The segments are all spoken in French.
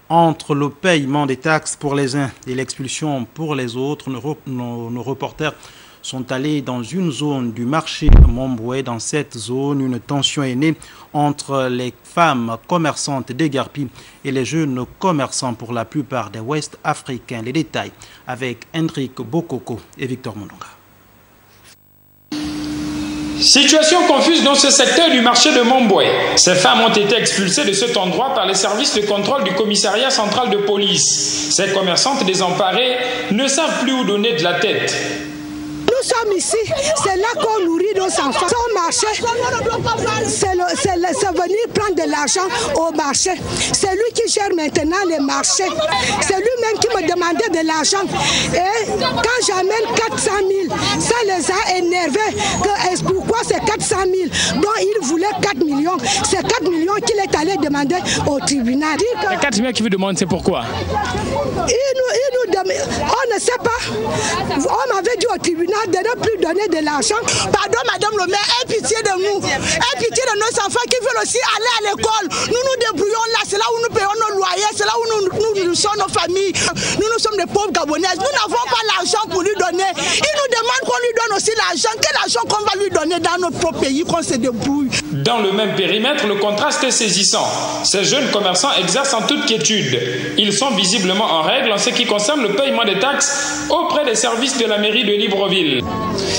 Entre le paiement des taxes pour les uns et l'expulsion pour les autres, nos reporters sont allés dans une zone du marché de Mombwe. Dans cette zone, une tension est née entre les femmes commerçantes d'Egarpi et les jeunes commerçants, pour la plupart des Ouest africains. Les détails avec Hendrik Bokoko et Victor Mondonga. Situation confuse dans ce secteur du marché de Mombwe. Ces femmes ont été expulsées de cet endroit par les services de contrôle du commissariat central de police. Ces commerçantes désemparées ne savent plus où donner de la tête. Nous sommes ici, c'est là qu'on nourrit nos enfants. Son marché, c'est venir prendre de l'argent au marché. C'est lui qui gère maintenant les marchés. C'est lui-même qui me demandait de l'argent. Et quand j'amène 400 000, ça les a énervés. Pourquoi c'est 400 000 dont il voulait 4 millions? C'est 4 millions qu'il est allé demander au tribunal. Les 4 millions qu'il vous demande, c'est pourquoi? Il nous demande, on ne sait pas. On m'avait dit au tribunal de ne plus donner de l'argent. Pardon, madame le maire, aie pitié de nous. Aie pitié de nos enfants qui veulent aussi aller à l'école. Nous nous débrouillons là, c'est là où nous payons nos loyers, c'est là où nous nourrissons nos familles. Nous sommes des pauvres Gabonaises. Nous n'avons pas l'argent pour lui donner. Il nous demande qu'on lui donne aussi l'argent. Quel argent qu'on va lui donner dans notre propre pays, qu'on se débrouille? Dans le même périmètre, le contraste est saisissant. Ces jeunes commerçants exercent en toute quiétude. Ils sont visiblement en règle en ce qui concerne le paiement des taxes auprès des services de la mairie de Libreville.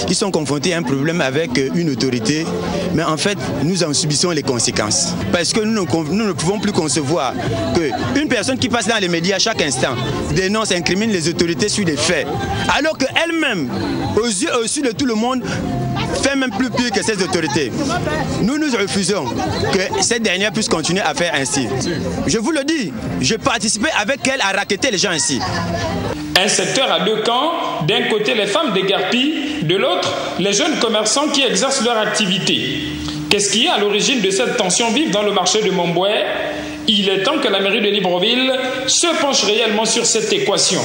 Ils sont confrontés à un problème avec une autorité, mais en fait, nous en subissons les conséquences. Parce que nous ne pouvons plus concevoir qu'une personne qui passe dans les médias à chaque instant dénonce, incrimine les autorités sur des faits, alors qu'elle-même, aux yeux de tout le monde, fait même plus pire que ces autorités. Nous refusons que cette dernière puisse continuer à faire ainsi. Je vous le dis, je participais avec elle à racketter les gens ici. Un secteur à deux camps, d'un côté les femmes d'Egarpi, de l'autre les jeunes commerçants qui exercent leur activité. Qu'est-ce qui est à l'origine de cette tension vive dans le marché de Mombwe? Il est temps que la mairie de Libreville se penche réellement sur cette équation.